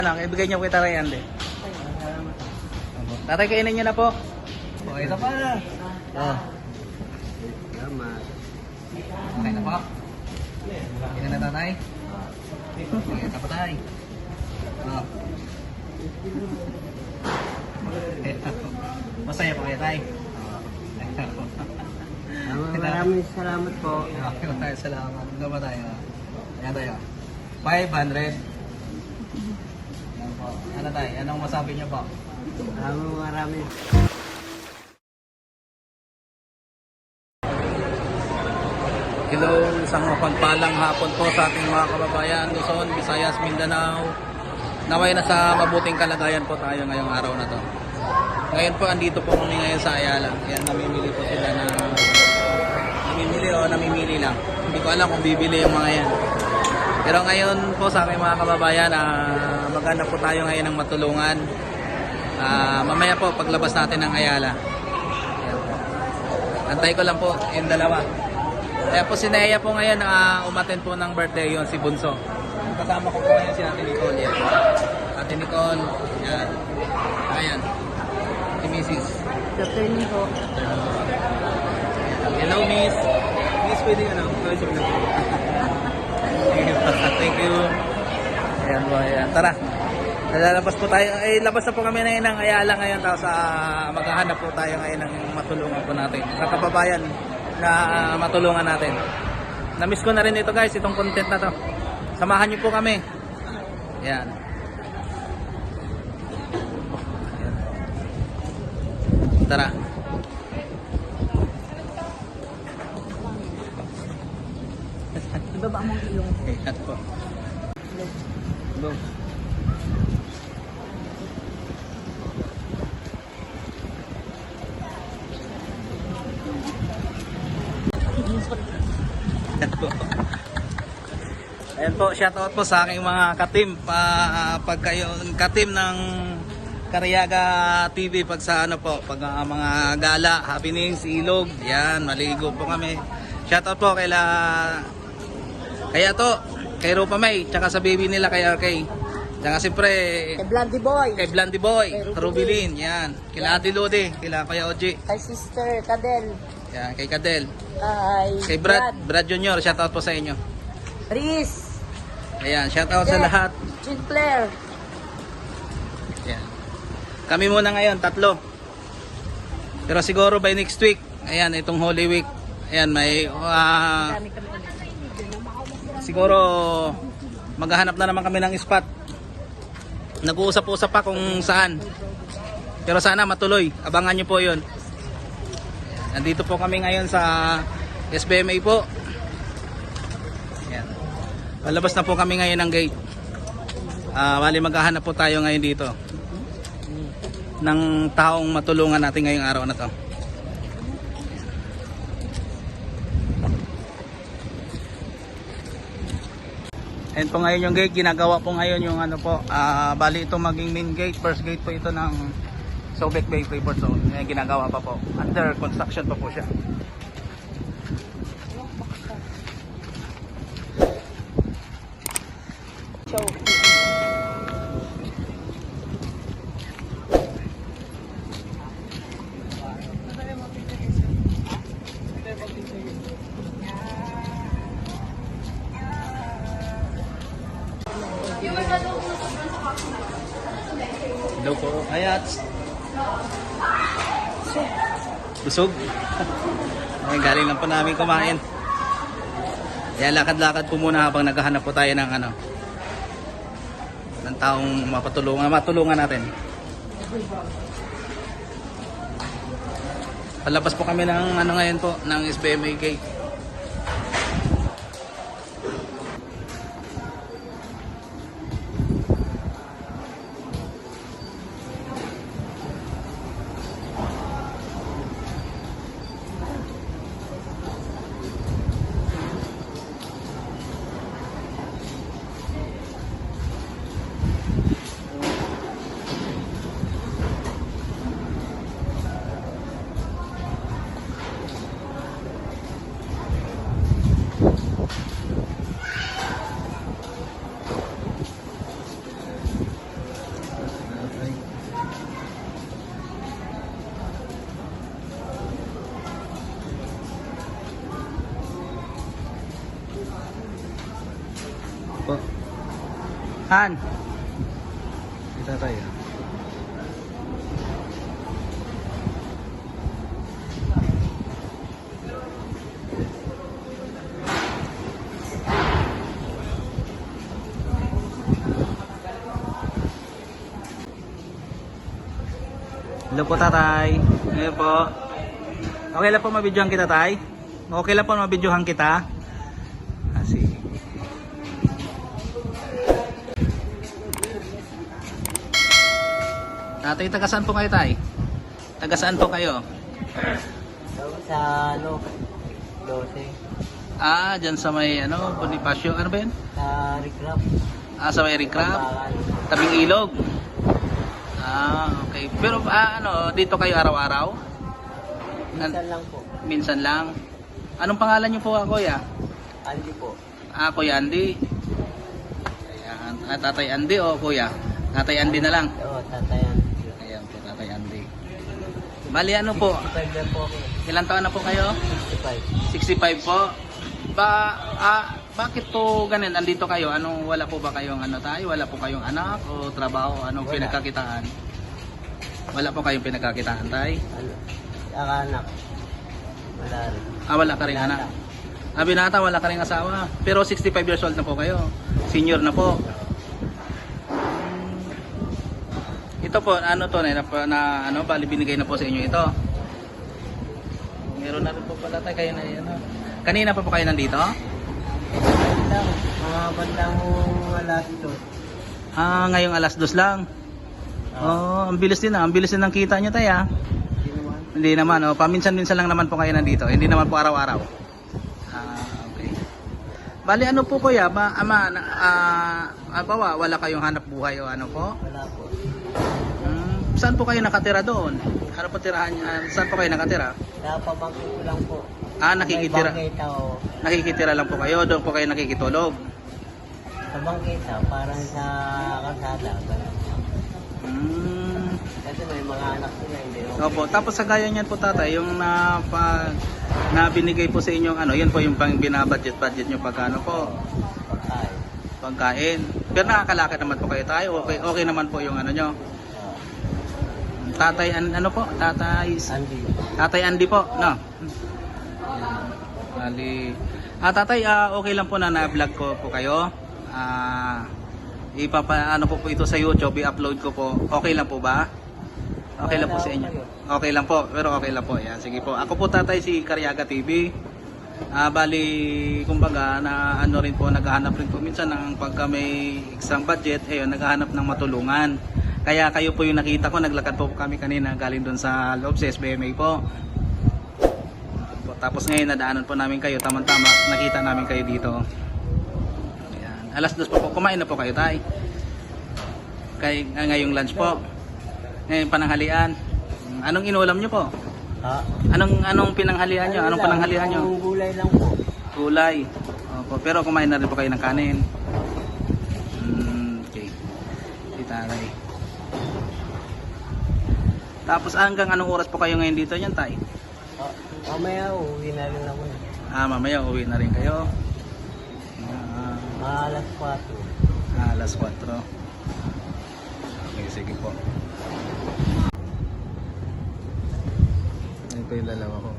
Ano, ibigay niyo kay Tatay Andy. Tatay, kainin niyo na po. Okay na pa. Oh. Salamat. Okay na po. Kainin na Tatay. Okay na po Tatay. Oh. Masaya po kayo Tay. Maraming salamat po. Okay po tayo, salamat. Ano ba tayo? Ayan tayo. 500. Ayan po. Ano tayo? Anong masabi niyo po? Maraming. Hello, isang mapagpalang hapon po sa ating mga kababayan, Luzon, Visayas, Mindanao. Naway na sa mabuting kalagayan po tayo ngayong araw na to. Ngayon po, andito po kami ngayon sa Ayala. Yan, namimili po sila na namimili lang. Hindi ko alam kung bibili yung mga yan. Pero ngayon po sa aking mga kababayan, maganda po tayo ngayon ng matulungan. Mamaya po, paglabas natin ng Ayala. Yan po. Antay ko lang po yung dalawa. Kaya po si Nea po ngayon umattend po ng birthday yon si Bunso. Kasama ko po ngayon si Ate Nicole. Yan. Ate Nicole, yan. Ayan. Si Mrs. Afternoon po. Hello Miss. Miss, pwede ka na. Thank you. Ayan po, ayan. Tara. Lalabas po tayo. Labas na po kami na yun ng Ayala ngayon. Tapos maghahanap po tayo ngayon ng matulungan po natin. Sa kababayan na matulungan natin. Na-miss ko na rin ito guys, itong content na to. Samahan niyo po kami. Yan. Tara. Ibaba mo ang ilong. Ayan po. Go. Ayan po, shoutout po sa aking mga katim pag kayo katim ng Cariaga TV pag sa ano po, pag mga gala, happenings, ilog, yan, maligo po kami. Shoutout po kaya to, kay Rupa May, tsaka sa baby nila kay RK. Tsaka siyempre Kay Blondie Boy. kay Blondie Boy, Kay Rubilin, yan. Kila Ate Lodi, kila Kuya Oji. Kay Sister Cadel. Yan, kay Cadel. Kay Kay Brad Junior, shoutout po sa inyo. Riz. Ayan, shoutout sa lahat. Jean Claire. Ayan. Kami muna ngayon, 3. Pero siguro by next week, ayan, itong Holy Week, ayan, may siguro maghahanap na naman kami ng spot. Nag-uusap-usap pa kung saan. Pero sana matuloy. Abangan nyo po yun. Nandito po kami ngayon sa SBMA po. Ayan. Palabas na po kami ngayon ng gate. Bali maghahanap po tayo ngayon dito ng taong matulungan natin ngayong araw na to. Ayan po ngayon yung gate, ginagawa po ngayon yung ano po, bali ito maging main gate, first gate po ito ng Subic Bay Freeport Zone. Ayan, ginagawa pa po, under construction pa po siya. Hello po, Ayats. Busog. Ay, galing lang po namin kumain. Kaya lakad-lakad po muna habang naghahanap po tayo ng ng taong matulungan natin. Palabas po kami ng ngayon po, ng SBMA gate. Han. Kita tayo. Hello po tatay. Hello po. Okay lang po mabidyohan kita tay? Okay lang po mabidyohan kita? Ah, sige. Tatay, taga saan po kayo tay? Taga saan po kayo? Sa ano, 12. Ah, dyan sa may ano, Bonifacio, ano ba yun? Sa recrap. Ah, sa may Recrap, tabing ilog. Ah, okay. Pero ano, dito kayo araw-araw? Minsan lang po. Minsan lang. Anong pangalan niyo po, kuya? Andy po. Ah, Kuya Andy. Ayan. Ah, Tatay Andy o kuya? Tatay Andy na lang. Oo, tatayan. Ayan po, Tatay Andy. Bali ano po? 65 na po ako. Ilang taon na po kayo? 65. 65 po. Bakit po ganun? Andito kayo? Anong wala po ba kayong ano tayo? Wala po kayong anak o trabaho? Anong Wala. pinagkakitaan? Wala po kayong pinagkakitaan tay? Ano? Saka anak. Wala rin. Ah, wala ka rin anak. Ah, binata, wala ka rin asawa. Pero 65 years old na po kayo. Senior na po. Ito po, ano to na ano, bali binigay na po sa inyo ito. Meron na rin po pala tayo kayo na ano. Kanina pa po kayo nandito? Bandang, mga bandang alas ito. Ah, ngayong alas 2 lang. Oh, ang bilis din ang bilis din ng kita nyo tayo ah. Hindi naman, oh, paminsan-minsan lang naman po kayo nandito. Hindi naman po araw-araw. Ah, okay. Bali ano po kuya, bawa wala kayong hanap buhay o ano po? Wala po. Saan po kayo nakatira doon? Ano po tirahan? Saan po kayo nakatira? Sa pamangkin ko lang po. Ah, nakikitira. May bangkita o. Nakikitira lang po kayo, doon po kayo nakikitulog. Sa bangkita, parang sa kalsada. Ganun. Kasi may mga anak sila, hindi no? Opo, tapos sa gaya niyan po tatay, yung na binigay po sa inyong ano, yan po yung pang binabudget nyo pagkano po, Pagkain. pagkain. Pero nakakalakad naman po kayo tayo, okay naman po yung ano nyo. Tatay, ano po? Andy. Tatay Andy po, no? Bali, tatay, okay lang po na na-vlog ko po kayo. Ano po ito sa YouTube, i-upload ko po. Okay lang po ba? Okay lang po sa inyo. Okay lang po, pero okay lang po. Yan, sige po. Ako po tatay si Karyaga TV. Bali, kumbaga, na ano rin po, naghahanap rin po minsan ng pagka may extra budget, naghahanap ng matulungan. Kaya kayo po yung nakita ko, naglakad po kami kanina galing doon sa loob sa SBMA po. Tapos ngayon nadaanan po namin kayo, tamang-tama, nakita namin kayo dito. Ayan. Alas 2 po, kumain na po kayo tay. Ngayong lunch po. Ngayon pananghalian. Anong inulam nyo po? Ha? Anong pinanghalian nyo? Anong pananghalian nyo? Ang gulay lang po. Gulay. Opo, pero kumain na rin po kayo ng kanin. Okay. Itaray. Tapos hanggang anong oras po kayo ngayon dito niyan tay? Mamaya uwi na rin ako. Mamaya uwi na rin kayo. Alas 4. Alas 4. Okay, sige po. Ito yung dalawa ko.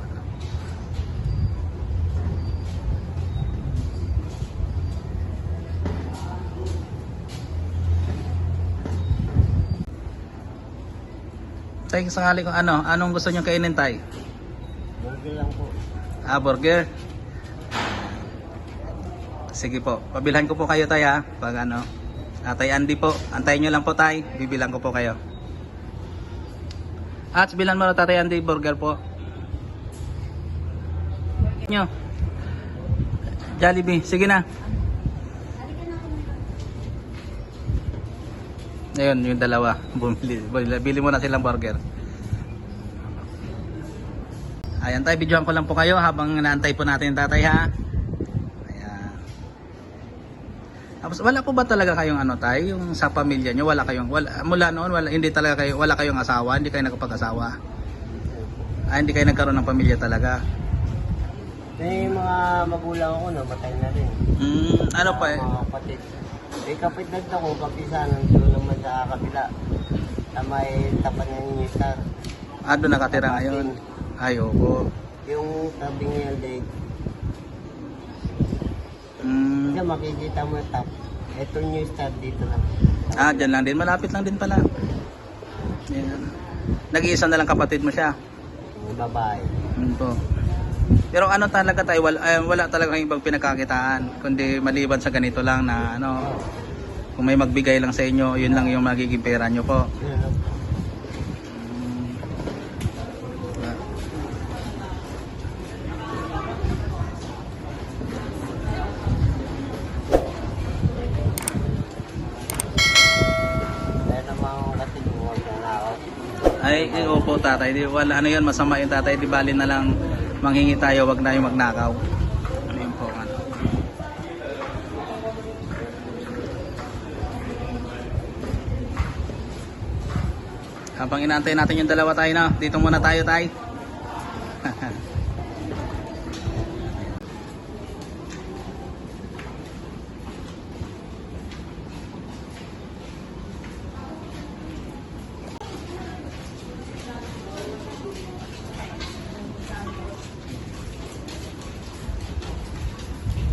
Tay, sakali ko anong gusto nyo kainin tay? Burger lang po. Burger. Sige po, pabilhan ko po kayo tay ha. Pag ano, Tatay Andy po, antayin nyo lang po tay, bibilang ko po kayo. At bilan mo na Tatay Andy, burger po. Nyo. Jollibee, sige na. Ayun, yung dalawa. Bili mo na silang burger. Ayan tayo, videohan ko lang po kayo habang naantay po natin yung tatay ha. Ayan. Tapos wala po ba talaga kayong ano tayo, yung sa pamilya nyo, mula noon, hindi talaga kayo, wala kayong asawa, hindi kayo nakapag-asawa? Hindi kayo nagkaroon ng pamilya talaga? May mga magulang ako namatay na rin. Ano pa eh? Mga kapatid. Eh, kapit nagta ko, kapisanan doon naman sa kabila. Na may tapat ng New Star. Ah, doon nakatira ngayon. Ay, opo. Yung tabi niya, like, Mm. siya makikita mo yung top. Ito New Star dito lang. Ah, dyan lang din. Malapit lang din pala. Yan. Nag-iisa na lang kapatid mo siya. Yung babae. Po. Pero ano talaga tayo, wala talagang ibang pinagkakitaan. Kundi maliban sa ganito lang na ano, kung may magbigay lang sa inyo, yun lang yung magiging pera nyo po. Yun lang. Kaya naman kasi lumuwag na ako. Ay, opo tatay. Di, wala, ano yun, masama yung tatay. Di bali na lang manghingi tayo, wag na yung magnakaw. Ayun po. Ano. Habang inaantay natin yung dalawa tayo na, dito muna tayo tay.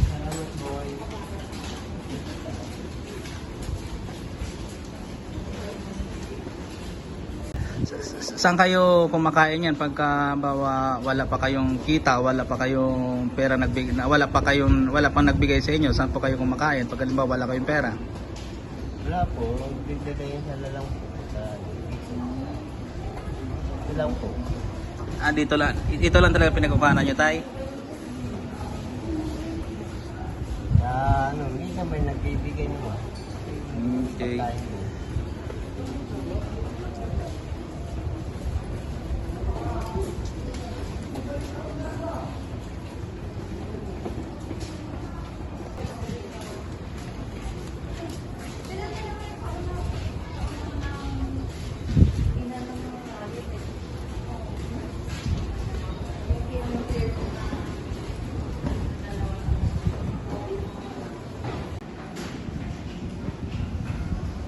Salamat, boy. Saan kayo kumakain yan pagka bawa wala pa kayong kita, wala pa kayong pera nagbigay, wala pang nagbigay sa inyo, saan po kayo kumakain pag halimbawa wala kayong pera? Wala po. Bigdadayan sa lalang po. Sa ito lang po. Ah, dito lang. Ito lang talaga pinagkukuhanan nyo tay. Sa ano, minsan may nagbibigay naman. Okay. Pagkain mo.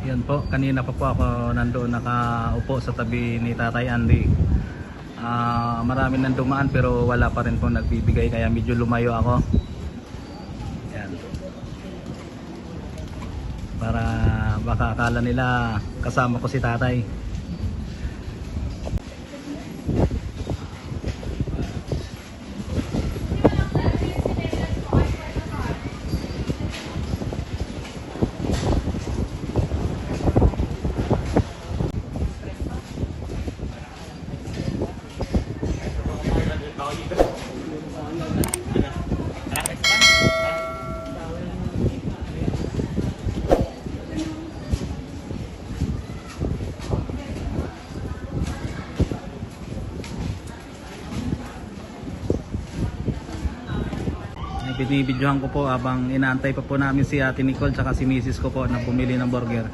Yan po, kanina pa po ako nandoon nakaupo sa tabi ni Tatay Andy. Marami nang dumaan pero wala pa rin po nagbibigay kaya medyo lumayo ako. Yan. Para baka akala nila kasama ko si Tatay. Binibidyohan ko po habang inaantay pa po namin si Ate Nicole tsaka si Mrs. ko po na bumili ng burger.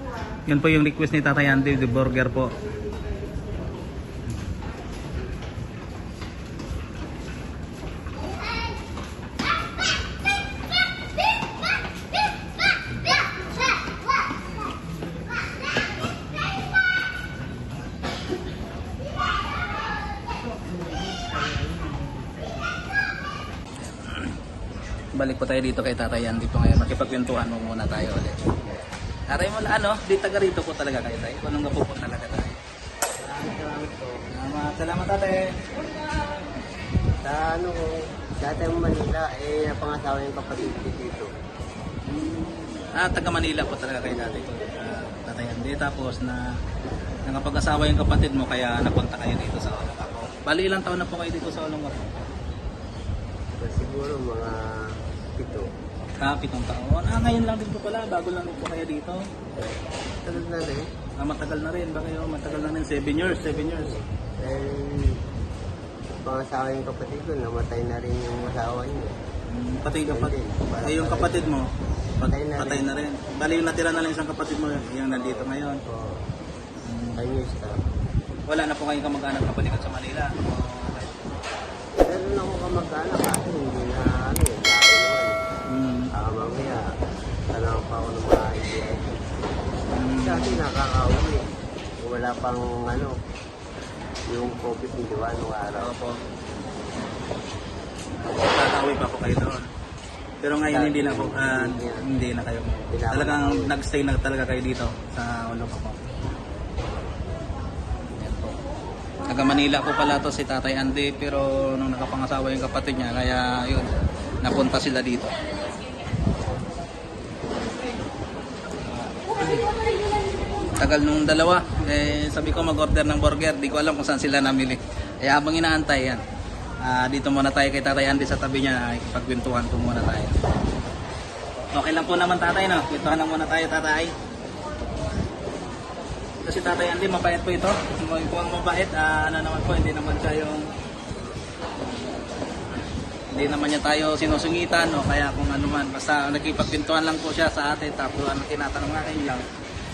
Yun po yung request ni Tatay Andy, the burger po. Balik po tayo dito kay Tatay Andy po ngayon. Makipagkwentuhan mo muna tayo ulit. Tatay mo ano, di taga rito po talaga kayo tayo. Kung nung po talaga tayo. Salamat po. Salamat tatay. Sa ano ko, dati mo Manila, napangasawa yung kapatid ko dito. Taga Manila po talaga kayo dati. Tatay Andy. Tapos na nakapag-asawa yung kapatid mo kaya napunta kayo dito sa Olongapo. Bali ilang taon na po kayo dito sa Olongapo? So, siguro mga 7. 7 taon. Ngayon lang din po pala. Bago lang po kayo dito. Tagal na rin. Matagal na rin. Baka yung matagal na rin. 7 years. 7 years. Pangasawa yung kapatid ko, namatay na rin yung asawa niya. Pati kapatid. Yung kapatid mo, patay na rin. Bali yung natira na lang isang kapatid mo yung nandito ngayon. Oo. Ayun staff. Wala na po kayong kamag-anak na balikan sa Manila. Meron ako kamag-anak kasi hindi na ano yun. Dahil naman. Mamaya, ano pa ako ng mga idea. Dati nakakauwi. Wala pang ano, yung COVID, di ba, nung araw. Opo. Nakauwi pa po kayo doon. Pero ngayon hindi na po, hindi na kayo. Talagang nag-stay na talaga kayo dito sa Olongapo. Yan po. Taga Manila po pala to si Tatay Andy, pero nung nakapangasawa yung kapatid niya, kaya yun, napunta sila dito. Tagal nung dalawa, sabi ko mag-order ng burger, di ko alam kung saan sila namili. Kaya habang inaantay yan, dito muna tayo kay Tatay Andy sa tabi niya, ikipagkwentuhan po muna tayo. Okay lang po naman tatay, no? Kwentuhan lang muna tayo, tatay. Kasi Tatay Andy, mabait po ito. Kung ang mabait, ano naman po, hindi naman niya tayo sinusungitan, o kaya kung ano man. Basta nakipagkwentuhan lang po siya sa atin, tapos tinatanong nga kayo lang.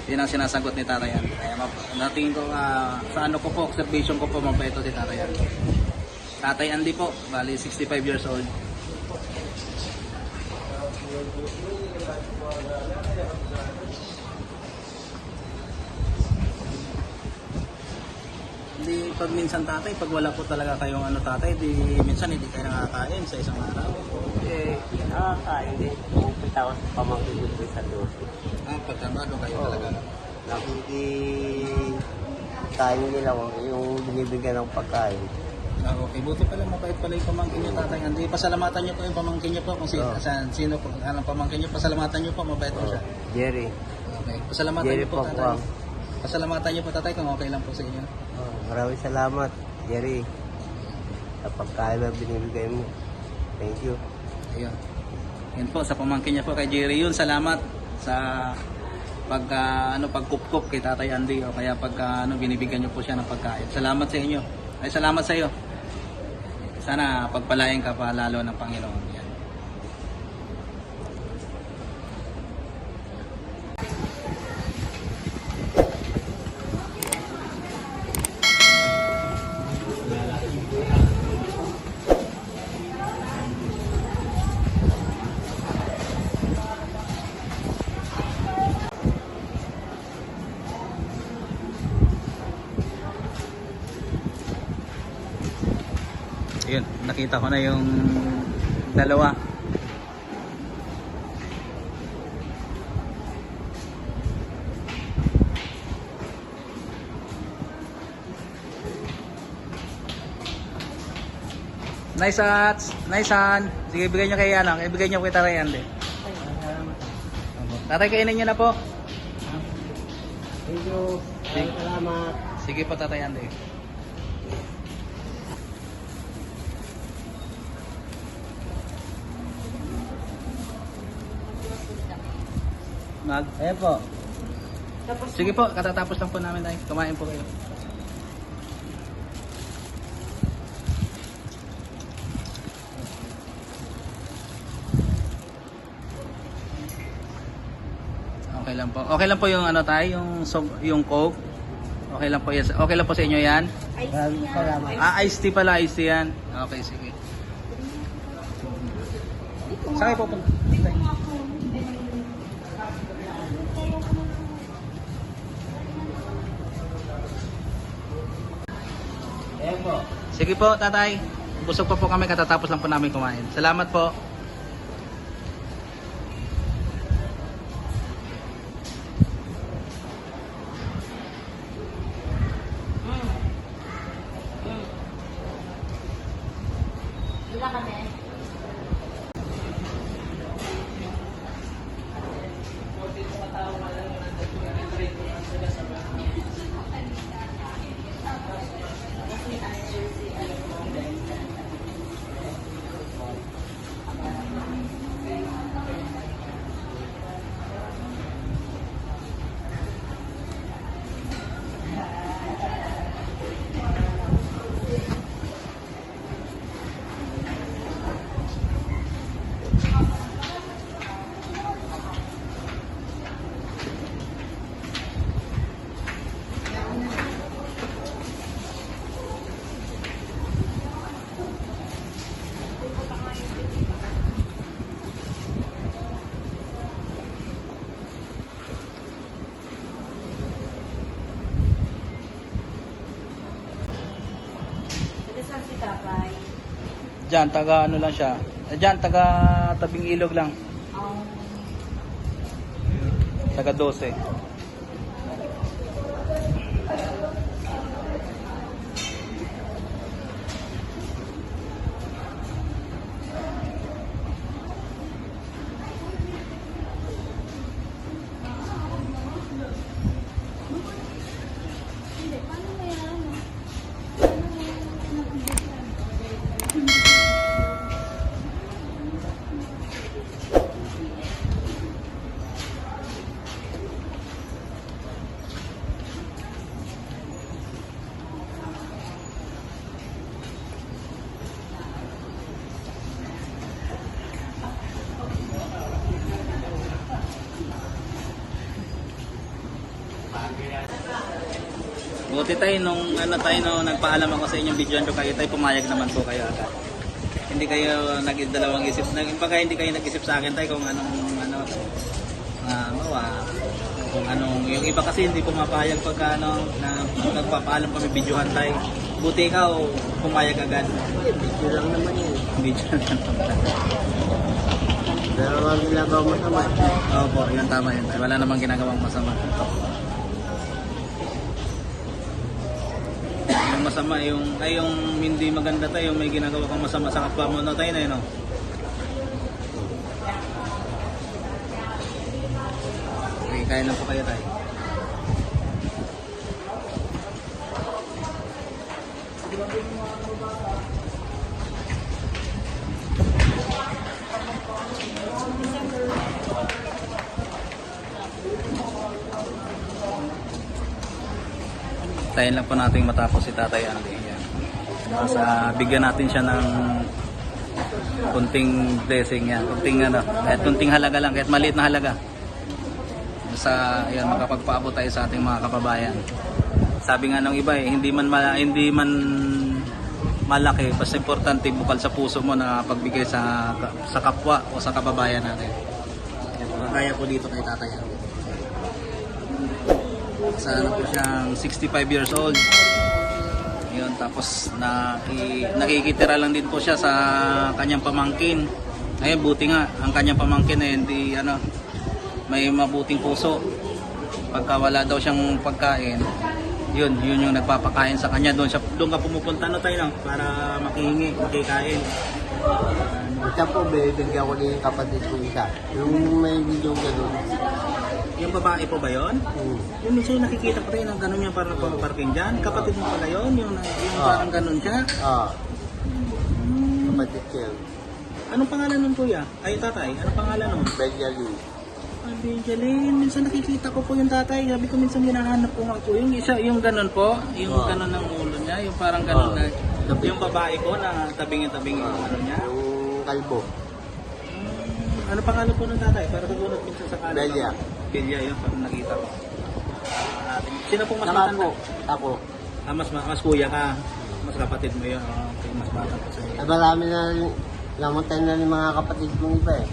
Yun ang sinasagot ni Tatay Andy. Kaya natingin ko, sa ano ko po, observation ko po, mabait ito si Tatay Andy. Tatay Andy po, bali 65 years old. Hindi, pag minsan tatay, pag wala po talaga kayong ano tatay, minsan hindi kayo nakakain sa isang araw. Nakakain din. Pupunta ako sa pamangkin ko sa dosi. Pagkamado kayo talaga. Kain nila yung binibigyan ng pagkain. Okay, buti pala mabait pala yung pamangkin niyo, Tatay Andy. Pasalamatan niyo po yung pamangkin niyo po kung sino po, anong pamangkin niyo, pasalamatan niyo po, mabait po siya. Jerry. Okay, pasalamatan Jerry niyo po, Tatay. Pakuang. Pasalamatan niyo po, Tatay, kung okay lang po sa inyo. Maraming salamat, Jerry. Sa pagkain na binibigay mo. Thank you. Ayun. Yan po, sa pamangkin niya po kay Jerry yun, salamat sa pagkup-kup kay Tatay Andy, o kaya binibigyan niyo po siya ng pagkain. Salamat sa inyo. Ay, salamat sa iyo. Sana pagpalain ka pa lalo ng Panginoon. Yan. Yun, nakita ko na yung dalawa. Nice hats, nice hand. Sige, bigay niyo kay ibigay niyo kay Tatay Andy. Tatay, kainin niyo na po. Thank you. Salamat. Sige po, Tatay Andy. Ayan po. Sige po, katatapos lang po namin tayo. Kumain po kayo. Okay lang po. Okay lang po yung yung Coke. Okay lang po yan. Okay lang po sa inyo yan. Salamat. Iced tea pala, iced tea yan. Okay, sige. Saan kayo pupunta? Sige po, tatay. Busog pa po kami, katatapos lang po namin kumain. Salamat po. Wala kami. Diyan, taga ano lang siya. Diyan, taga tabing ilog lang. Taga 12. Buti tayo nung ano tayo no, nagpaalam ako sa inyong video kayo tayo pumayag naman po kayo agad. Hindi kayo nagdalawang isip, baga hindi kayo nag-isip sa akin tayo kung anong kung anong yung iba kasi hindi pumapayag pagka na nagpapaalam kami videohan tayo. Buti ikaw pumayag agad. Video lang naman yun. Video lang naman. Pero wag ginagawa masama. Opo, yun tama yun. Wala namang ginagawang masama. Yung masama, yung hindi maganda tayo, may ginagawa kang masama sa kapwa mo na tayo na yun, no? Okay, kaya lang po kayo tayo. Tayin lang po natin matapos si Tatay Andy. Yan. Bigyan natin siya ng kunting blessing yan. Kunting kahit kunting halaga lang, kahit maliit na halaga. Ayan, makapagpaabot tayo sa ating mga kababayan. Sabi nga ng iba hindi man malaki, basta importante bukal sa puso mo na pagbigay sa kapwa o sa kababayan natin. Kaya po dito kay Tatay Andy. Sana po siyang 65 years old. Yun, tapos nakikitira lang din po siya sa kanyang pamangkin. Ayun, buti nga ang kanyang pamangkin hindi may mabuting puso. Pagka wala daw siyang pagkain, yun yung nagpapakain sa kanya. Doon ka pumupunta tayo para makikain. Isa po, bibigyan ko din yung kapatid ko isa. Yung may video gano'n. Yung babae po ba yun? Yung minsan yung nakikita ko rin, gano'n yung parang parking dyan. Kapatid mo pala yun? Yung parang gano'n siya? Kapatid ko yun. Anong pangalan nun kuya? Ay tatay, anong pangalan nun? Benjamin. Ay Benjamin, minsan nakikita ko po yung tatay. Sabi ko minsan hinahanap ko nga po. Yung isa, yung gano'n po, yung gano'n ng ulo niya, yung parang gano'n na, yung babae po na tabingin-tabingin yung ano niya. Yung kalbo. Ano pangalan po ng tatay? Para sagunod minsan sa kanan. Belia. Belia yun, parang nakita ko. Sino pong mas Saka matanda? po, ako. Mas kuya ka. Mas kapatid mo yun. Okay, mas bata pa sa'yo. Marami na rin, namatay na rin mga kapatid kong iba eh.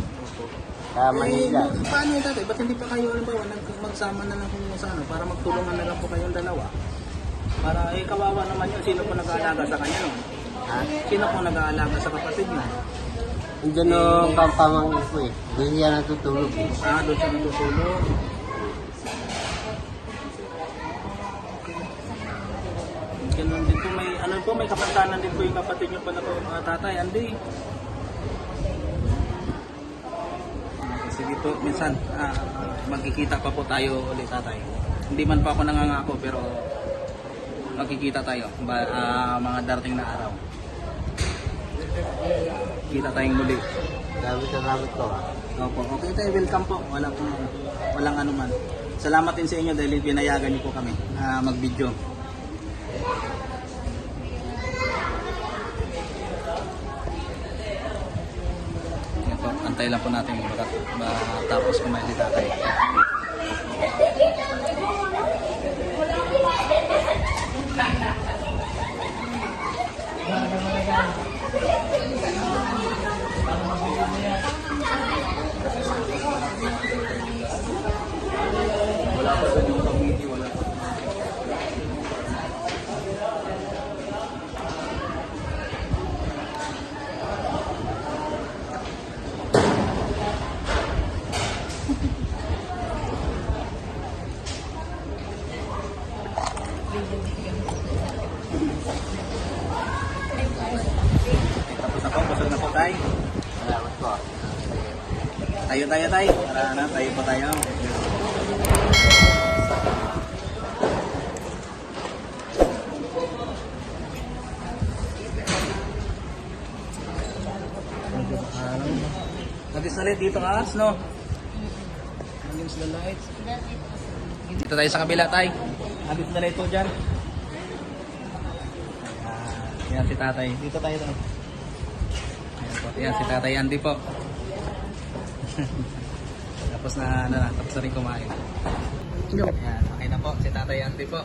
Sa Manila. Paano yun tatay? Ba't hindi pa kayo magsama na lang kung para magtulungan na lang po kayong dalawa? Para kawawa naman yun. Sino po nag-aalaga sa kanya nun? Ha? Sino po nag-aalaga sa kapatid niyo? Diyan ang pampamangkin ko eh. Doon siya natutulog eh. Doon siya natutulog. Ganun din po, may kapantanan din po yung kapatid niyo pala po, tatay, Andy. Sige po, minsan magkikita pa po tayo ulit tatay. Hindi man pa ako nangangako pero magkikita tayo mga darating na araw. Kita tayong muli. Salamat po. Opo, okay tayo, welcome po. Walang anuman. Salamat din sa inyo dahil binayagan niyo po kami mag-video. Ito, antay lang po natin matapos kumain si tatay. Wala pa sa yung committee, wala pa. Tapos na po, busog na po tayo. Salamat po. Tayo tay. Tara na, tayo po tayo. Nagis na dito ka, no? Nagis the lights. Dito tayo sa kabila, tay. Nagis na light po dyan. Yan si tatay. Dito tayo. Ayan po. Yan si tatay Andy po. Tapos tapos na rin kumain. Yan, okay na po. Si tatay Andy po.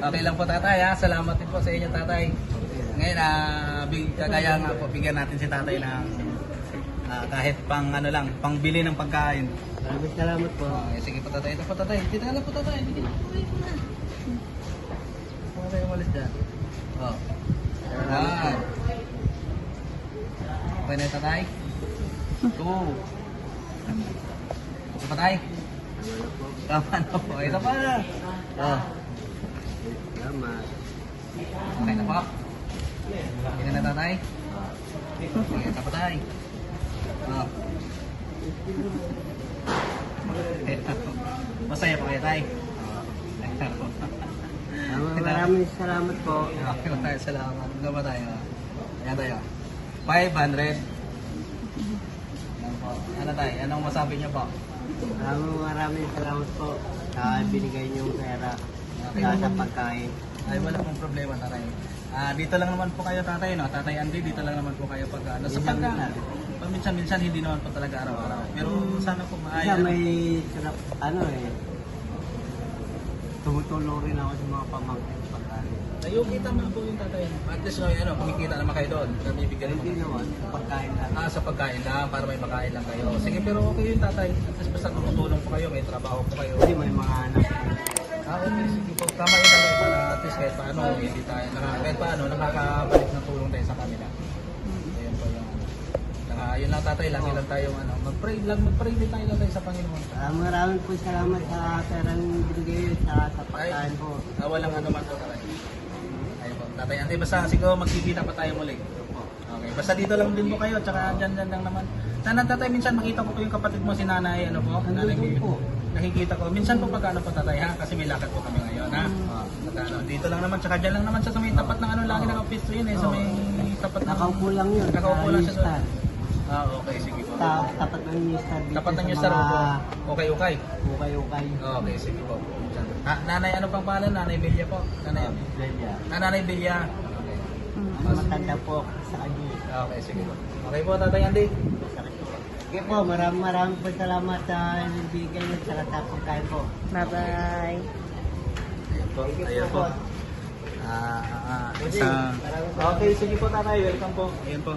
Okay lang po tatay ha. Salamat din po sa inyo tatay. Ngayon, kagaya nga po, bigyan natin si tatay ng kahit pang pangbili ng pagkain. Maraming salamat po. Okay, sige po tatay. Ito po tatay. Dito na po tatay. Dito na po tatay. Huwag tayo umalis dyan. Oh. Yan. Okay na tatay? 2. Ito pa tayo? Tama na po. Ito pa na. Oh. Salamat. Okay na po. Okay na tatay? Okay, ito pa tayo. Oh. Masaya pa kayo tayo? Maraming salamat po. Okay ba tayo? Salamat. Ano ba tayo? Ayan tayo. 500. Ano tayo? Anong masabi niyo po? Maraming salamat po sa binigay niyong pera sa pagkain. Ay, wala pong problema tatay. Dito lang naman po kayo tatay, no? Tatay Andy, dito lang naman po kayo pag sa pagkain. Minsan-minsan hindi naman po talaga araw-araw. Pero sana po Kaya maayos. may sarap, tumutulong rin ako sa mga pamangkin sa pagkain. Kita mo po yung tatay. At least, kumikita naman kayo doon. Nabibigyan Hindi mo. naman, sa pagkain lang. Sa pagkain lang, para may makain lang kayo. Sige, pero okay yung tatay. At least basta tumutulong po kayo, may trabaho po kayo. Kasi may mga anak. Okay, sige po. Tama yun tatay para at least kahit paano, hindi tayo, kahit paano, nakakabalik ng tulong tayo sa kanila. Ayun po yung yun lang tatay, lagi lang tayo mag-pray din tayo tatay sa Panginoon. Maraming po salamat sa perang binigay sa pagkain po. Walang ano man po tatay. Ayun po, tatay Ante, basta siguro magkikita pa tayo muli. Okay, basta dito lang din po kayo, tsaka dyan lang naman. Sana tatay, minsan makita ko po yung kapatid mo si nanay, nanay Nandun po. nakikita ko. Minsan po pagkano po tatay ha, kasi may lakad po kami ngayon ha. Dito lang naman, tsaka dyan lang naman siya sa may tapat ng lagi nakapisto yun sa may tapat ng... Nakaupo lang yun. Nakaupo lang siya Star. Okay, sige po. Tapat ng news star. Tapat ng star po. Okay. Okay. Okay, sige po. Nanay, ano pang pangalan? Nanay Belia po? Nanay Belia. Nanay Belia. Matanda po sa kanya. Okay, sige po. Okay po, Tatay Andy. Sige po, maraming po salamat sa bigay niyo sa pagkain po. Bye-bye. Ayun po. Okay, sige po tatay. Welcome po. Ayun po.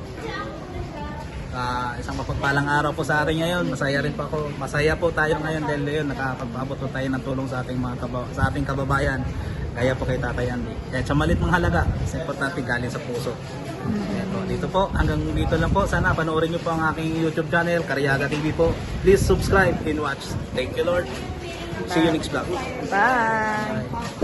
Isang mapagpalang araw po sa atin ngayon. Masaya rin po ako. Masaya po tayo ngayon dahil yun, nakakapag-abot po tayo ng tulong sa ating kababayan. Kaya po kay Tatay Andy. Kahit sa malit mga halaga, importante galing sa puso. Ayan po. Dito po, hanggang dito lang po. Sana panoorin niyo po ang aking YouTube channel, Cariaga TV po. Please subscribe and watch. Thank you Lord. See you next vlog. Bye.